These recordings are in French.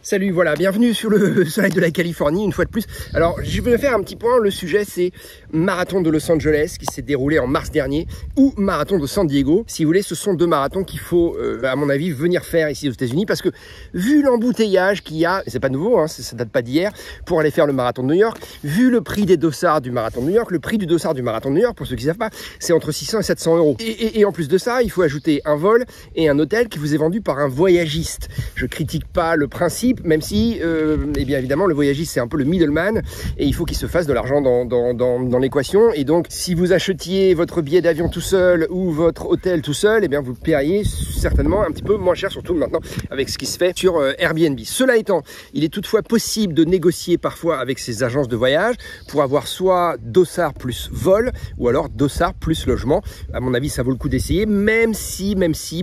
Salut, voilà, bienvenue sur le soleil de la Californie, une fois de plus. Alors, je vais faire un petit point, le sujet c'est marathon de Los Angeles qui s'est déroulé en mars dernier ou marathon de San Diego. Si vous voulez, ce sont deux marathons qu'il faut, à mon avis, venir faire ici aux États-Unis parce que vu l'embouteillage qu'il y a, et c'est pas nouveau, hein, ça date pas d'hier, pour aller faire le marathon de New York, vu le prix des dossards du marathon de New York, le prix du dossard du marathon de New York, pour ceux qui ne savent pas, c'est entre 600 et 700 euros. Et en plus de ça, il faut ajouter un vol et un hôtel qui vous est vendu par un voyagiste. Je critique pas le principe, même si, eh bien évidemment, le voyagiste c'est un peu le middleman et il faut qu'il se fasse de l'argent dans l'équation. Et donc, si vous achetiez votre billet d'avion tout seul ou votre hôtel tout seul, eh bien vous paieriez certainement un petit peu moins cher, surtout maintenant avec ce qui se fait sur Airbnb. Cela étant, il est toutefois possible de négocier parfois avec ces agences de voyage pour avoir soit dossard plus vol ou alors dossard plus logement. À mon avis, ça vaut le coup d'essayer, même si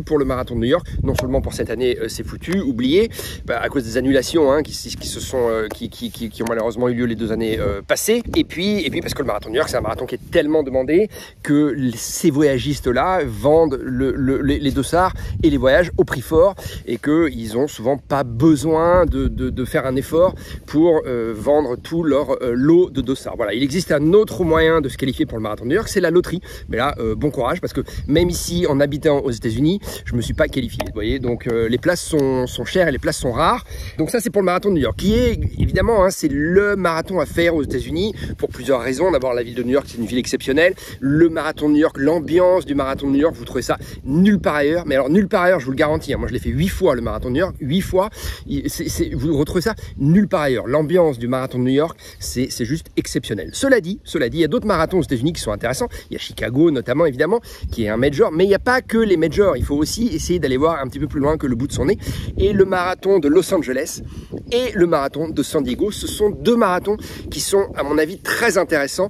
pour le marathon de New York, non seulement pour cette année c'est foutu, oublié, à cause des annulations qui ont malheureusement eu lieu les 2 années passées, et puis parce que le marathon de New York c'est un marathon qui est tellement demandé que ces voyagistes là vendent les dossards et les voyages au prix fort et qu'ils ont souvent pas besoin de faire un effort pour vendre tout leur lot de dossards. Voilà, il existe un autre moyen de se qualifier pour le marathon de New York, c'est la loterie, mais là bon courage parce que même ici en habitant aux États-Unis je me suis pas qualifié, vous voyez, donc les places sont chères et les places sont rares. Donc ça c'est pour le marathon de New York qui est évidemment c'est le marathon à faire aux États-Unis pour plusieurs raisons. D'abord, la ville de New York c'est une ville exceptionnelle, le marathon de New York, l'ambiance du marathon de New York, vous trouvez ça nulle part ailleurs, mais alors nulle part ailleurs, je vous le garantis, hein. Moi je l'ai fait 8 fois le marathon de New York, 8 fois, vous retrouvez ça nulle part ailleurs. L'ambiance du marathon de New York c'est juste exceptionnel. Cela dit, il y a d'autres marathons aux États-Unis qui sont intéressants, il y a Chicago notamment évidemment qui est un major, mais il n'y a pas que les majors, il faut aussi essayer d'aller voir un petit peu plus loin que le bout de son nez. Et le marathon de Los Angeles et le marathon de San Diego, ce sont deux marathons qui sont à mon avis très intéressants.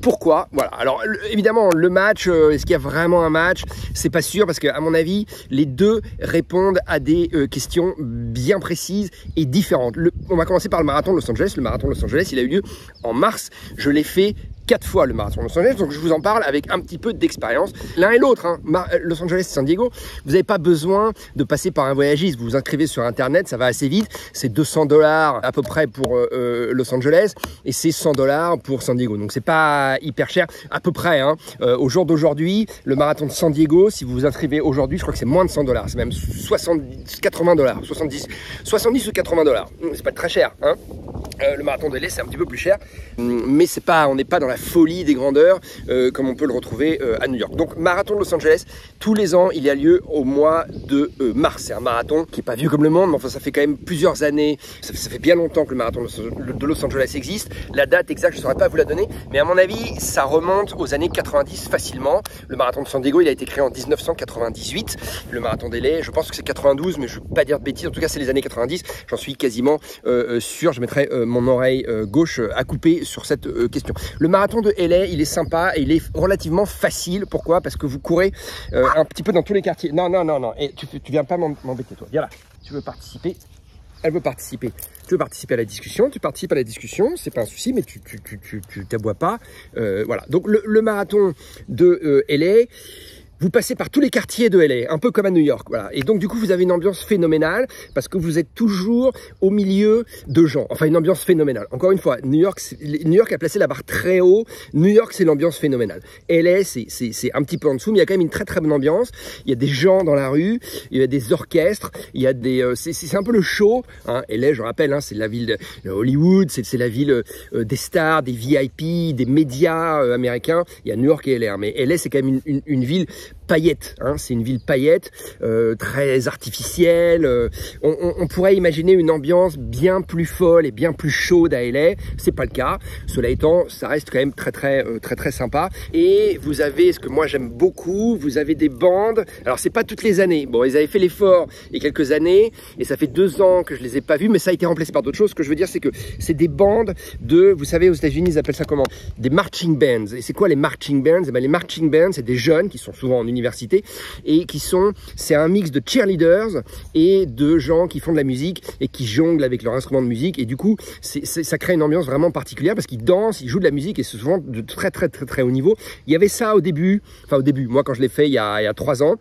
Pourquoi? Voilà. Alors évidemment le match, est-ce qu'il y a vraiment un match? C'est pas sûr parce que à mon avis les deux répondent à des questions bien précises et différentes. On va commencer par le marathon de Los Angeles. Le marathon de Los Angeles, il a eu lieu en mars. Je l'ai fait 4 fois le marathon de Los Angeles, donc je vous en parle avec un petit peu d'expérience. L'un et l'autre, hein, Los Angeles et San Diego, vous n'avez pas besoin de passer par un voyagiste. Vous vous inscrivez sur internet, ça va assez vite. C'est $200 à peu près pour Los Angeles et c'est $100 pour San Diego. Donc c'est pas hyper cher, à peu près. Hein. Au jour d'aujourd'hui, le marathon de San Diego, si vous vous inscrivez aujourd'hui, je crois que c'est moins de $100. C'est même 80$, 70 ou $80. C'est pas très cher. Hein. Le marathon de LA c'est un petit peu plus cher, mais c'est pas, on n'est pas dans la folie des grandeurs comme on peut le retrouver à New York. Donc marathon de Los Angeles, tous les ans il y a lieu au mois de mars. C'est un marathon qui est pas vieux comme le monde, mais enfin ça fait quand même plusieurs années, ça fait bien longtemps que le marathon de Los Angeles existe. La date exacte je ne saurais pas vous la donner, mais à mon avis ça remonte aux années 90 facilement. Le marathon de San Diego il a été créé en 1998, le marathon d'LA je pense que c'est 92, mais je ne veux pas dire de bêtises, en tout cas c'est les années 90, j'en suis quasiment sûr. Je mettrai mon oreille gauche à couper sur cette question. Le marathon de LA, il est sympa et il est relativement facile. Pourquoi? Parce que vous courez un petit peu dans tous les quartiers. Non. Et tu viens pas m'embêter, toi. Viens là. Tu veux participer? Elle veut participer. Tu veux participer à la discussion? Tu participes à la discussion. C'est pas un souci, mais tu t'aboies pas. Voilà. Donc le marathon de LA. Vous passez par tous les quartiers de LA, un peu comme à New York, voilà. Et donc du coup, vous avez une ambiance phénoménale parce que vous êtes toujours au milieu de gens. Enfin, une ambiance phénoménale. Encore une fois, New York a placé la barre très haut. New York, c'est l'ambiance phénoménale. LA, c'est un petit peu en dessous, mais il y a quand même une très très bonne ambiance. Il y a des gens dans la rue, il y a des orchestres, il y a des, c'est un peu le show. Hein. LA, je rappelle, hein, c'est la ville de Hollywood, c'est la ville des stars, des VIP, des médias américains. Il y a New York et LA, hein, mais LA, c'est quand même une ville paillette, hein, c'est une ville paillette, très artificielle. On pourrait imaginer une ambiance bien plus folle et bien plus chaude à LA. C'est pas le cas. Cela étant, ça reste quand même très sympa. Et vous avez, ce que moi j'aime beaucoup, vous avez des bandes. Alors c'est pas toutes les années. Bon, ils avaient fait l'effort il y a quelques années et ça fait 2 ans que je les ai pas vus, mais ça a été remplacé par d'autres choses. Ce que je veux dire, c'est que c'est des bandes de, vous savez, aux États-Unis, ils appellent ça comment? Des marching bands. Et c'est quoi les marching bands? Eh ben, les marching bands, c'est des jeunes qui sont souvent en université et c'est un mix de cheerleaders et de gens qui font de la musique et qui jonglent avec leur instrument de musique, et du coup ça crée une ambiance vraiment particulière parce qu'ils dansent, ils jouent de la musique et c'est souvent de très haut niveau. Il y avait ça au début, moi quand je l'ai fait il y a 3 ans.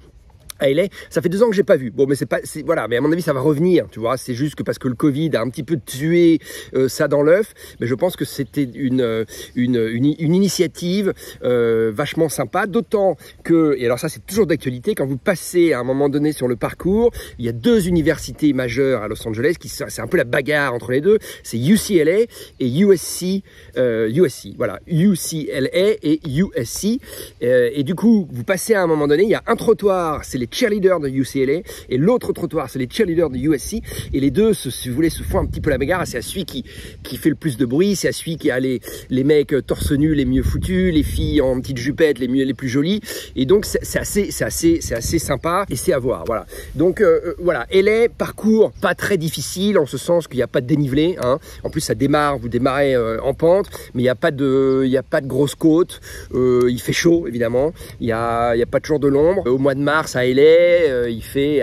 à LA. Ça fait 2 ans que j'ai pas vu. Bon, mais voilà. Mais à mon avis, ça va revenir. Tu vois, c'est juste que parce que le Covid a un petit peu tué ça dans l'œuf. Mais je pense que c'était une initiative vachement sympa. D'autant que, et alors ça, c'est toujours d'actualité, quand vous passez à un moment donné sur le parcours, il y a 2 universités majeures à Los Angeles c'est un peu la bagarre entre les deux. C'est UCLA et USC. Voilà, UCLA et USC. Et du coup, vous passez à un moment donné, il y a un trottoir, c'est les cheerleaders de UCLA, et l'autre trottoir, c'est les cheerleaders de USC, et les deux, si vous voulez, se font un petit peu la bagarre. C'est à celui qui fait le plus de bruit, c'est à celui qui a les mecs torse nu les mieux foutus, les filles en petites jupettes les plus jolies, et donc c'est assez sympa, et c'est à voir, voilà. Donc voilà, LA, parcours pas très difficile, en ce sens qu'il n'y a pas de dénivelé, hein. En plus vous démarrez en pente, mais il n'y a pas de grosse côte, il fait chaud, évidemment, il y a pas toujours de l'ombre. Au mois de mars à LA, il fait,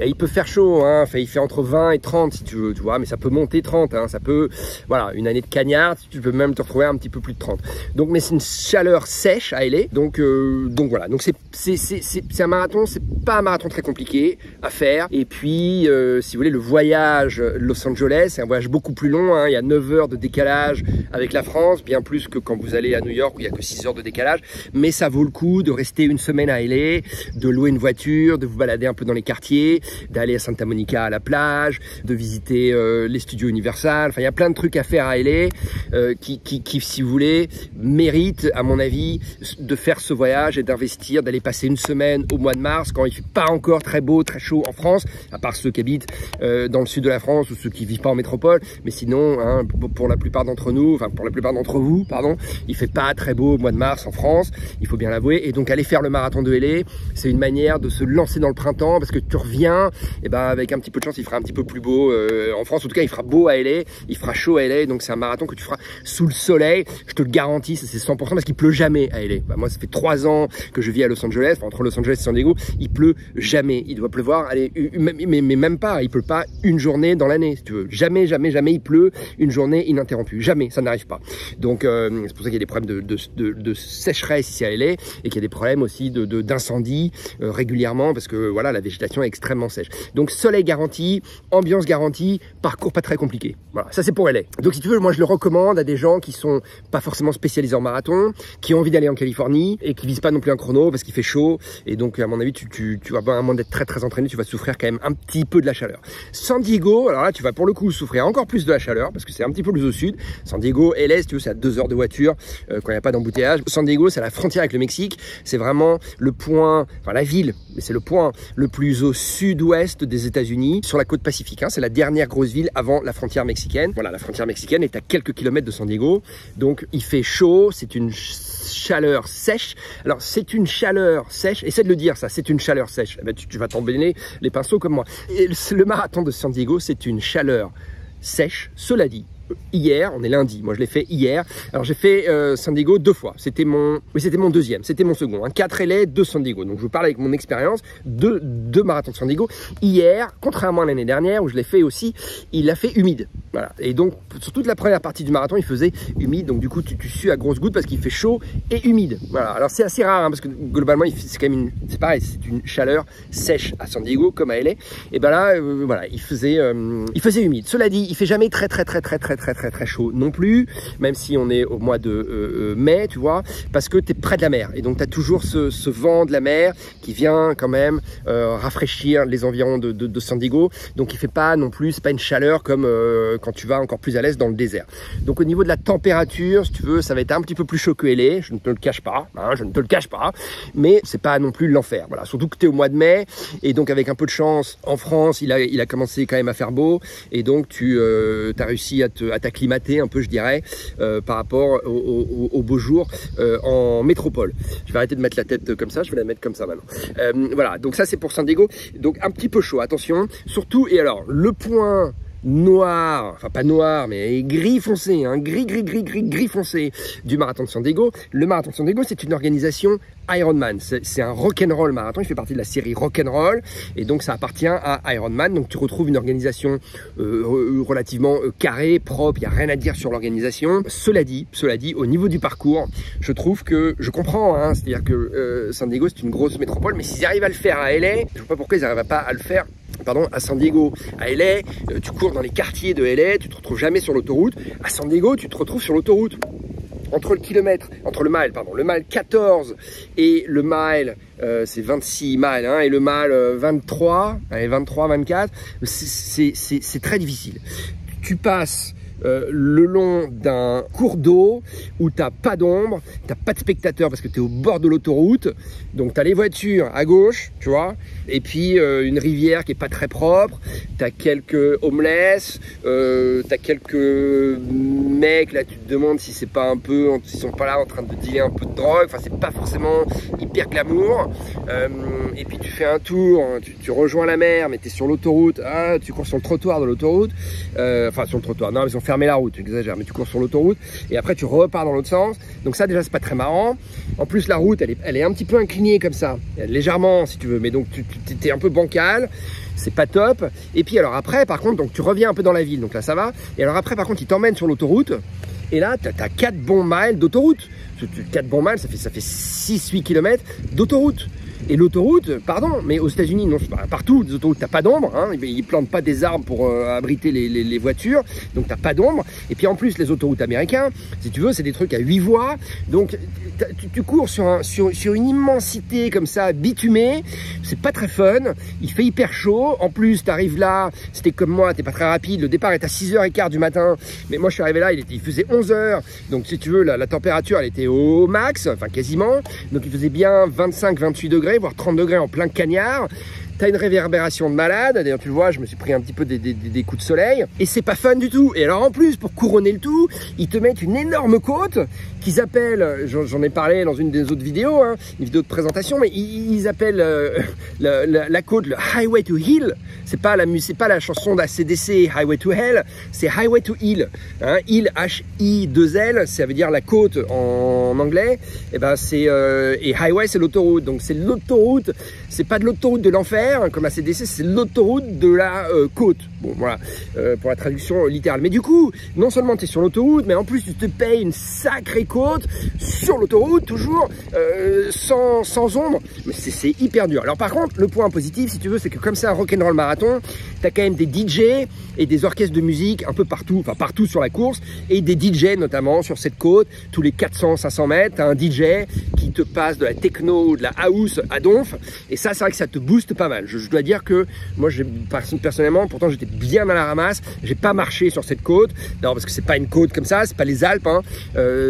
il peut faire chaud, hein. Enfin, il fait entre 20 et 30 si tu veux, tu vois, mais ça peut monter 30, hein. Ça peut, voilà, une année de cagnard, tu peux même te retrouver un petit peu plus de 30. Donc, mais c'est une chaleur sèche à LA, donc voilà. Donc c'est un marathon, c'est pas un marathon très compliqué à faire. Et puis, si vous voulez, le voyage Los Angeles, c'est un voyage beaucoup plus long, hein. Il y a 9 heures de décalage avec la France, bien plus que quand vous allez à New York où il y a que 6 heures de décalage. Mais ça vaut le coup de rester une semaine à LA, de louer une voiture, de vous balader un peu dans les quartiers, d'aller à Santa Monica à la plage, de visiter les studios Universal. Enfin, il y a plein de trucs à faire à LA qui, si vous voulez, méritent, à mon avis, de faire ce voyage et d'investir, d'aller passer une semaine au mois de mars quand il fait pas encore très beau, très chaud en France, à part ceux qui habitent dans le sud de la France ou ceux qui vivent pas en métropole. Mais sinon, hein, pour la plupart d'entre nous, enfin pour la plupart d'entre vous, pardon, il fait pas très beau au mois de mars en France, il faut bien l'avouer. Et donc aller faire le marathon de LA, c'est une manière de se lancer dans le printemps, parce que tu reviens, et ben avec un petit peu de chance, il fera un petit peu plus beau en France. En tout cas, il fera beau à LA, il fera chaud à LA. Donc c'est un marathon que tu feras sous le soleil. Je te le garantis, c'est 100% parce qu'il pleut jamais à LA. Bah, moi, ça fait 3 ans que je vis à Los Angeles, enfin, entre Los Angeles et San Diego, il pleut jamais. Il doit pleuvoir, allez, mais même pas. Il pleut pas une journée dans l'année, si tu veux. Jamais il pleut une journée ininterrompue. Jamais, ça n'arrive pas. Donc c'est pour ça qu'il y a des problèmes de sécheresse ici à LA, et qu'il y a des problèmes aussi d'incendie régulièrement, parce que voilà, la végétation est extrêmement sèche. Donc soleil garanti, ambiance garantie, parcours pas très compliqué. Voilà, ça c'est pour LA. Donc si tu veux, moi je le recommande à des gens qui sont pas forcément spécialisés en marathon, qui ont envie d'aller en Californie et qui visent pas non plus un chrono parce qu'il fait chaud, et donc à mon avis tu vas pas, à moins d'être très entraîné, tu vas souffrir quand même un petit peu de la chaleur. San Diego, alors là tu vas pour le coup souffrir encore plus de la chaleur parce que c'est un petit peu plus au sud. San Diego, LA, si tu veux, c'est à 2 heures de voiture quand il n'y a pas d'embouteillage. San Diego, c'est à la frontière avec le Mexique, c'est vraiment le point, enfin la ville, mais c'est le point le plus au sud-ouest des États-Unis, sur la côte pacifique, hein. C'est la dernière grosse ville avant la frontière mexicaine. Voilà, la frontière mexicaine est à quelques kilomètres de San Diego, donc il fait chaud, c'est une chaleur sèche. Alors c'est une chaleur sèche, essaie de le dire ça, c'est une chaleur sèche. Eh ben, tu vas t'embêter les pinceaux comme moi. Et le marathon de San Diego, c'est une chaleur sèche. Cela dit, hier, on est lundi, moi je l'ai fait hier. Alors j'ai fait San Diego 2 fois, c'était mon deuxième, c'était mon second, hein. 4 LA, 2 San Diego. Donc je vous parle avec mon expérience de 2 marathons de San Diego. Hier, contrairement à l'année dernière où je l'ai fait aussi, il a fait humide. Voilà. Et donc sur toute la première partie du marathon, il faisait humide, donc du coup tu sues à grosses gouttes parce qu'il fait chaud et humide. Voilà. Alors c'est assez rare, hein, parce que globalement c'est quand même c'est pareil, c'est une chaleur sèche à San Diego comme à LA. Et ben là, voilà, il faisait humide. Cela dit, il fait jamais très chaud non plus, même si on est au mois de mai, tu vois, parce que tu es près de la mer, et donc tu as toujours ce vent de la mer qui vient quand même rafraîchir les environs de San Diego. Donc il fait pas non plus, c'est pas une chaleur comme quand tu vas encore plus à l'est dans le désert. Donc au niveau de la température, si tu veux, ça va être un petit peu plus chaud que LA, je ne te le cache pas, hein, je ne te le cache pas, mais c'est pas non plus l'enfer. Voilà, surtout que tu es au mois de mai, et donc avec un peu de chance, en France, il a commencé quand même à faire beau, et donc tu as réussi à t'acclimater un peu, je dirais, par rapport au beau jour en métropole. Je vais arrêter de mettre la tête comme ça, je vais la mettre comme ça maintenant. Voilà, donc ça c'est pour San Diego. Donc un petit peu chaud, attention, surtout. Et alors le point noir, enfin pas noir, mais gris foncé, hein, gris foncé du marathon de San Diego. Le marathon de San Diego, c'est une organisation Ironman. C'est un rock'n'roll marathon, il fait partie de la série rock'n'roll, et donc ça appartient à Ironman. Donc tu retrouves une organisation relativement carrée, propre, il n'y a rien à dire sur l'organisation. Cela dit, au niveau du parcours, je trouve que, je comprends, hein, c'est-à-dire que San Diego c'est une grosse métropole, mais s'ils arrivent à le faire à LA, je ne vois pas pourquoi ils n'arrivent pas à le faire à San Diego. À LA, tu cours dans les quartiers de LA, tu te retrouves jamais sur l'autoroute. À San Diego, tu te retrouves sur l'autoroute. Entre le mile 14 et le mile, c'est 26 miles, hein, et le mile 23, 24, c'est très difficile. Tu passes le long d'un cours d'eau où t'as pas d'ombre, t'as pas de spectateurs parce que tu es au bord de l'autoroute, donc tu as les voitures à gauche, tu vois, et puis une rivière qui est pas très propre, tu as quelques homeless, tu as quelques mecs, là tu te demandes si c'est pas un peu, s'ils sont pas là en train de dealer un peu de drogue, enfin c'est pas forcément hyper glamour, et puis tu fais un tour, tu rejoins la mer, mais tu es sur l'autoroute, ah, tu cours sur le trottoir de l'autoroute, enfin sur le trottoir, non, ils ont fermé la route, tu exagères, mais tu cours sur l'autoroute et après tu repars dans l'autre sens. Donc ça déjà c'est pas très marrant. En plus la route elle est un petit peu inclinée comme ça, légèrement si tu veux, mais donc tu es un peu bancal, c'est pas top. Et puis alors après par contre, donc tu reviens un peu dans la ville, donc là ça va. Et alors après par contre ils t'emmènent sur l'autoroute et là tu as 4 bons miles d'autoroute. 4 bons miles, ça fait 6-8 km d'autoroute. Et l'autoroute, pardon, mais aux États-Unis, non, partout, les autoroutes, t'as pas d'ombre, hein, ils plantent pas des arbres pour abriter les voitures, donc t'as pas d'ombre. Et puis en plus, les autoroutes américaines, si tu veux, c'est des trucs à 8 voies, donc tu cours sur une immensité comme ça, bitumée, c'est pas très fun, il fait hyper chaud, en plus t'arrives là, c'était comme moi, t'es pas très rapide, le départ est à 6h15 du matin, mais moi je suis arrivé là, il faisait 11h, donc si tu veux, la température elle était au max, enfin quasiment, donc il faisait bien 25-28 degrés, voire 30 degrés en plein cagnard. T'as une réverbération de malade, d'ailleurs tu le vois, je me suis pris un petit peu des coups de soleil, et c'est pas fun du tout. Et alors en plus, pour couronner le tout, ils te mettent une énorme côte qu'ils appellent, j'en ai parlé dans une des autres vidéos, hein, une vidéo de présentation, mais ils appellent la côte le Highway to Hell. C'est pas la chanson d'ACDC Highway to Hell, c'est Highway to Hill. Hein, Hill, H-I-2-L, ça veut dire la côte en anglais, et ben et Highway c'est l'autoroute, donc c'est l'autoroute, c'est pas de l'autoroute de l'enfer, comme ACDC, c'est l'autoroute de la côte. Bon, voilà, pour la traduction littérale. Mais du coup, non seulement tu es sur l'autoroute, mais en plus tu te payes une sacrée côte sur l'autoroute, toujours sans ombre. Mais c'est hyper dur. Alors par contre, le point positif, si tu veux, c'est que comme c'est un rock'n'roll marathon, tu as quand même des DJ et des orchestres de musique un peu partout, enfin partout sur la course, et des DJ notamment sur cette côte, tous les 400-500 mètres, tu as un DJ qui te passe de la techno, de la house à donf, et ça, c'est vrai que ça te booste pas mal. Je dois dire que moi, personnellement, pourtant j'étais bien à la ramasse, j'ai pas marché sur cette côte, non, parce que c'est pas une côte comme ça, c'est pas les Alpes, hein.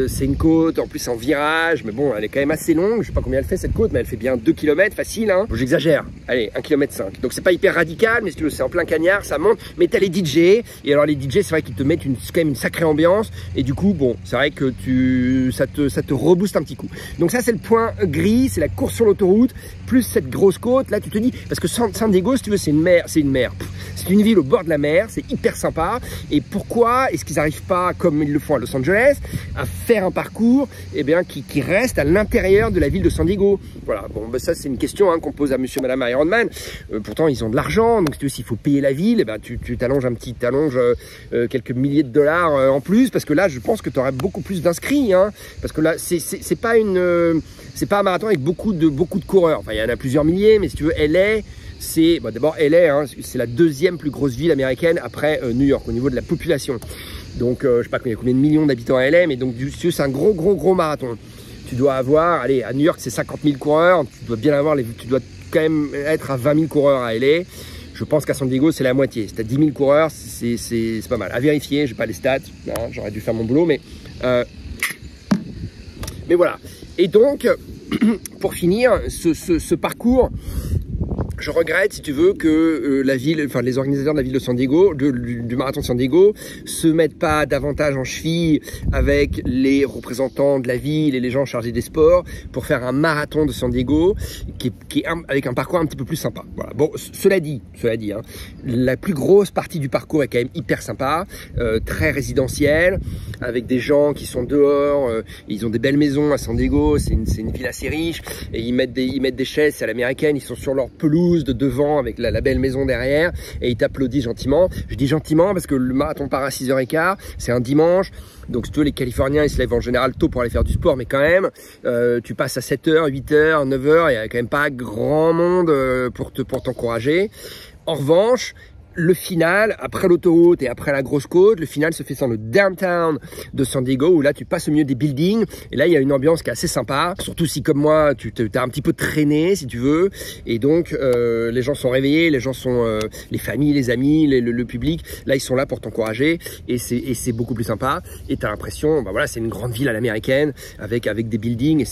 C'est une côte en plus en virage, mais bon, elle est quand même assez longue, je sais pas combien elle fait cette côte, mais elle fait bien 2 km facile, hein. Bon, j'exagère, allez, 1,5 km, donc c'est pas hyper radical, mais si tu veux, c'est en plein cagnard, ça monte, mais t'as les DJ, et alors les DJ, c'est vrai qu'ils te mettent quand même une sacrée ambiance, et du coup, bon, c'est vrai que ça te rebooste un petit coup. Donc ça, c'est le point gris, c'est la course sur l'autoroute, plus cette grosse côte, là tu te dis, parce que San Diego, si tu veux, c'est une mer, c'est une ville au bord de la mer, c'est hyper sympa, et pourquoi est-ce qu'ils n'arrivent pas, comme ils le font à Los Angeles, à faire un parcours, eh bien, qui reste à l'intérieur de la ville de San Diego? Voilà, bon, ben ça c'est une question, hein, qu'on pose à monsieur, madame Ironman, pourtant ils ont de l'argent, donc si tu veux, s'il faut payer la ville, eh ben, tu t'allonges quelques milliers de dollars en plus, parce que là, je pense que tu aurais beaucoup plus d'inscrits, hein, parce que là, c'est pas un marathon avec beaucoup de coureurs, enfin il y en a plusieurs milliers, mais si tu veux, LA, c'est d'abord LA, hein, c'est la deuxième plus grosse ville américaine après New York au niveau de la population. Donc je sais pas combien de millions d'habitants à LA, mais donc c'est un gros marathon. Tu dois avoir, allez, à New York c'est 50 000 coureurs, tu dois bien avoir tu dois quand même être à 20 000 coureurs à LA. Je pense qu'à San Diego c'est la moitié. Si tu as 10 000 coureurs, c'est pas mal. À vérifier, j'ai pas les stats, hein, j'aurais dû faire mon boulot, mais voilà. Et donc pour finir, ce parcours, je regrette, si tu veux, que les organisateurs de la ville de San Diego, du marathon de San Diego, se mettent pas davantage en cheville avec les représentants de la ville et les gens chargés des sports pour faire un marathon de San Diego avec un parcours un petit peu plus sympa. Voilà. Bon, cela dit, hein, la plus grosse partie du parcours est quand même hyper sympa, très résidentiel, avec des gens qui sont dehors, ils ont des belles maisons à San Diego, c'est une ville assez riche, et ils mettent des chaises, c'est à l'américaine, ils sont sur leur pelouse de devant avec la belle maison derrière, et ils t'applaudissent gentiment. Je dis gentiment parce que le marathon part à 6h15, c'est un dimanche, donc si tu veux, les Californiens ils se lèvent en général tôt pour aller faire du sport, mais quand même, tu passes à 7h, 8h, 9h, il n'y a quand même pas grand monde pour t'encourager. En revanche, le final, après l'autoroute et après la grosse côte, le final se fait dans le downtown de San Diego, où là tu passes au milieu des buildings, et là il y a une ambiance qui est assez sympa, surtout si comme moi tu t'as un petit peu traîné si tu veux, et donc les gens sont réveillés, les gens sont, les familles, les amis, le public, là ils sont là pour t'encourager, et c'est beaucoup plus sympa, et t'as l'impression, bah voilà, c'est une grande ville à l'américaine, avec des buildings,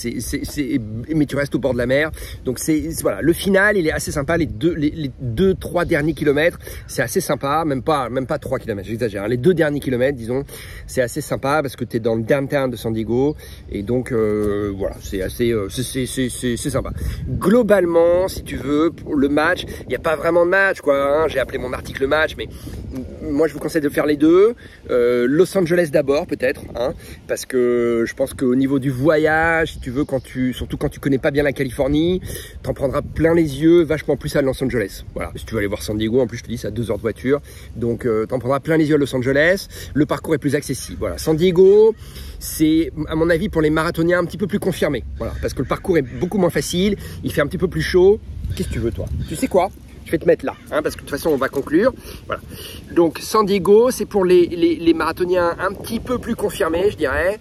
mais tu restes au bord de la mer, donc voilà, le final il est assez sympa, les 2-3 derniers kilomètres, c'est assez sympa, même pas 3 km, j'exagère, hein. Les 2 derniers kilomètres, disons, c'est assez sympa parce que tu es dans le downtown de San Diego, et donc voilà, c'est assez, c'est sympa. Globalement, si tu veux, pour le match, il n'y a pas vraiment de match, quoi, hein. J'ai appelé mon article match, mais moi je vous conseille de faire les deux. Los Angeles d'abord peut-être, hein, parce que je pense qu'au niveau du voyage, si tu veux, surtout quand tu connais pas bien la Californie, t'en prendras plein les yeux, vachement plus à Los Angeles. Voilà, si tu veux aller voir San Diego, en plus je te dis c'est à 2 heures de voiture, donc t'en prendras plein les yeux à Los Angeles. Le parcours est plus accessible. Voilà, San Diego, c'est à mon avis pour les marathoniens un petit peu plus confirmés. Voilà, parce que le parcours est beaucoup moins facile, il fait un petit peu plus chaud. Qu'est-ce que tu veux toi? Tu sais quoi? Je vais te mettre là, hein, parce que de toute façon on va conclure. Voilà. Donc San Diego, c'est pour les marathoniens un petit peu plus confirmés, je dirais.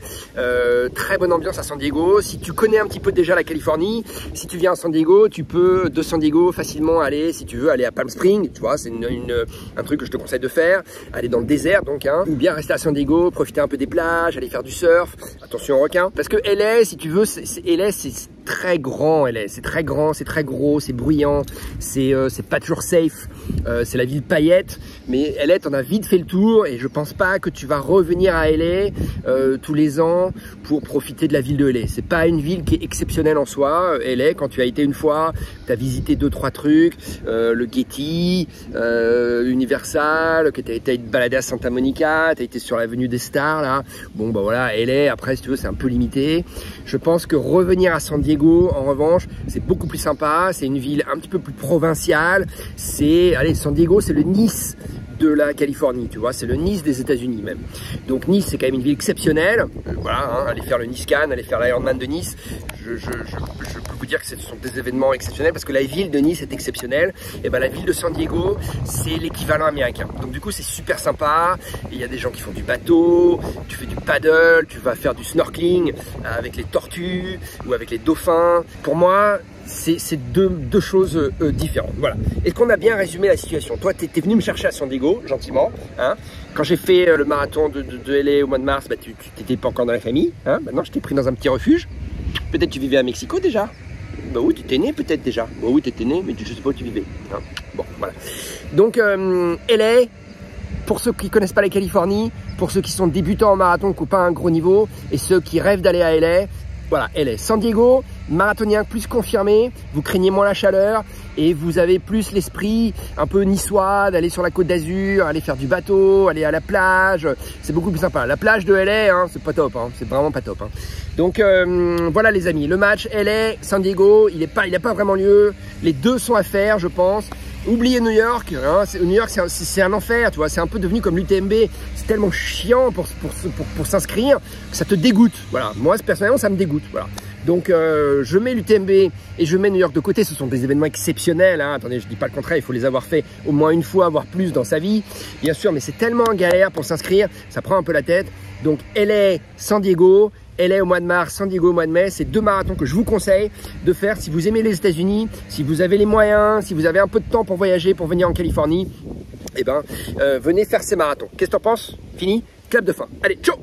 Très bonne ambiance à San Diego. Si tu connais un petit peu déjà la Californie, si tu viens à San Diego, tu peux de San Diego facilement aller, si tu veux, aller à Palm Springs. Tu vois, c'est un truc que je te conseille de faire. Aller dans le désert, donc, hein, ou bien rester à San Diego, profiter un peu des plages, aller faire du surf. Attention aux requins, parce que LA, si tu veux, LA, c'est très grand. LA, c'est très grand, c'est très gros, c'est bruyant, c'est pas toujours safe. C'est la ville paillette, mais LA, t'en as vite fait le tour, et je pense pas que tu vas revenir à LA tous les ans pour profiter de la ville de LA. C'est pas une ville qui est exceptionnelle en soi. LA, quand tu as été une fois, tu as visité 2-3 trucs, le Getty, Universal, que tu as été balader à Santa Monica, tu as été sur l'avenue des Stars là. Bon bah voilà, LA après si tu veux c'est un peu limité. Je pense que revenir à San Diego en revanche, c'est beaucoup plus sympa, c'est une ville un petit peu plus provinciale. Allez, San Diego, c'est le Nice de la Californie, tu vois, c'est le Nice des États-Unis même. Donc Nice, c'est quand même une ville exceptionnelle. Voilà, hein, aller faire le Nice-Cannes, aller faire l'Ironman de Nice, je peux vous dire que ce sont des événements exceptionnels parce que la ville de Nice est exceptionnelle. Et ben la ville de San Diego, c'est l'équivalent américain. Donc du coup, c'est super sympa. Il y a des gens qui font du bateau, tu fais du paddle, tu vas faire du snorkeling avec les tortues ou avec les dauphins. Pour moi, c'est deux choses différentes. Voilà. Est-ce qu'on a bien résumé la situation? Toi, tu es venu me chercher à San Diego, gentiment. Hein. Quand j'ai fait le marathon de LA au mois de mars, bah, tu n'étais pas encore dans la famille. Hein. Maintenant, je t'ai pris dans un petit refuge. Peut-être tu vivais à Mexico déjà. Bah oui, tu étais né peut-être déjà. Bah oui, tu étais né, mais je sais pas où tu vivais. Hein. Bon, voilà. Donc, LA, pour ceux qui connaissent pas la Californie, pour ceux qui sont débutants en marathon, qui n'ont pas un gros niveau, et ceux qui rêvent d'aller à LA, voilà, LA. San Diego, marathonien plus confirmé, vous craignez moins la chaleur et vous avez plus l'esprit un peu niçois d'aller sur la côte d'Azur, aller faire du bateau, aller à la plage, c'est beaucoup plus sympa. La plage de LA, hein, c'est pas top, hein, c'est vraiment pas top. Hein. Donc voilà les amis, le match LA, San Diego, il n'a pas vraiment lieu, les deux sont à faire je pense. Oubliez New York, hein, New York c'est un enfer, tu vois, c'est un peu devenu comme l'UTMB, c'est tellement chiant pour s'inscrire que ça te dégoûte, voilà, moi personnellement ça me dégoûte, voilà. Donc je mets l'UTMB et je mets New York de côté, ce sont des événements exceptionnels, hein. Attendez, je dis pas le contraire, il faut les avoir fait au moins une fois, voire plus dans sa vie, bien sûr, mais c'est tellement galère pour s'inscrire, ça prend un peu la tête, donc LA, San Diego, LA au mois de mars, San Diego au mois de mai, c'est deux marathons que je vous conseille de faire si vous aimez les États-Unis, si vous avez les moyens, si vous avez un peu de temps pour voyager, pour venir en Californie, eh ben, venez faire ces marathons. Qu'est-ce que t'en penses? Fini? Clap de fin. Allez, ciao!